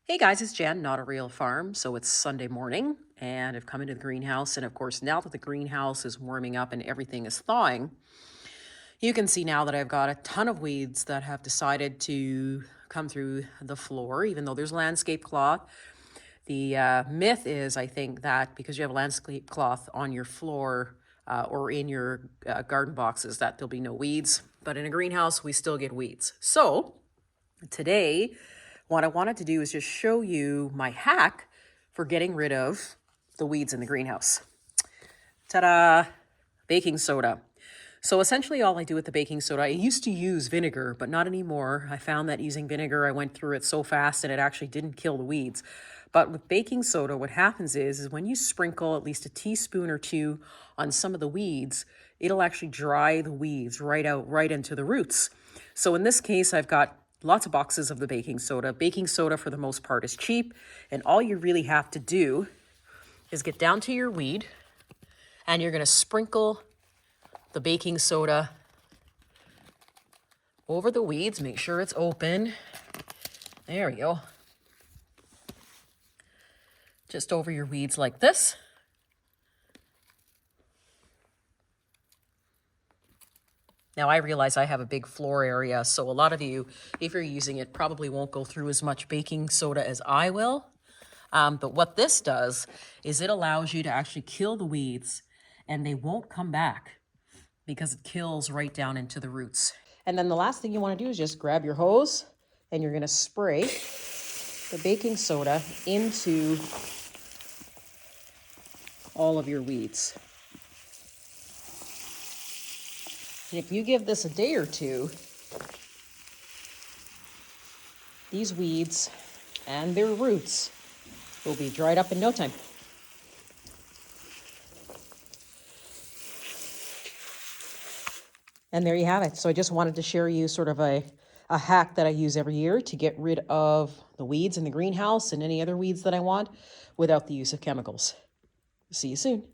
Hey guys, it's Jen, Not a Real Farm. So it's Sunday morning and I've come into the greenhouse. And of course, now that the greenhouse is warming up and everything is thawing, you can see now that I've got a ton of weeds that have decided to come through the floor, even though there's landscape cloth. The myth is, I think, that because you have landscape cloth on your floor or in your garden boxes, that there'll be no weeds. But in a greenhouse, we still get weeds. So today, what I wanted to do is just show you my hack for getting rid of the weeds in the greenhouse. Ta-da! Baking soda. So essentially all I do with the baking soda, I used to use vinegar, but not anymore. I found that using vinegar, I went through it so fast and it actually didn't kill the weeds. But with baking soda, what happens is when you sprinkle at least a teaspoon or two on some of the weeds, it'll actually dry the weeds right out, right into the roots. So in this case, I've got lots of boxes of the baking soda. Baking soda, for the most part, is cheap. And all you really have to do is get down to your weed and you're going to sprinkle the baking soda over the weeds. Make sure it's open. There we go. Just over your weeds like this. Now I realize I have a big floor area, so a lot of you, if you're using it, probably won't go through as much baking soda as I will. But what this does is it allows you to actually kill the weeds and they won't come back because it kills right down into the roots. And then the last thing you want to do is just grab your hose and you're going to spray the baking soda into all of your weeds. And if you give this a day or two, these weeds and their roots will be dried up in no time. And there you have it. So I just wanted to share you sort of a hack that I use every year to get rid of the weeds in the greenhouse and any other weeds that I want without the use of chemicals. See you soon.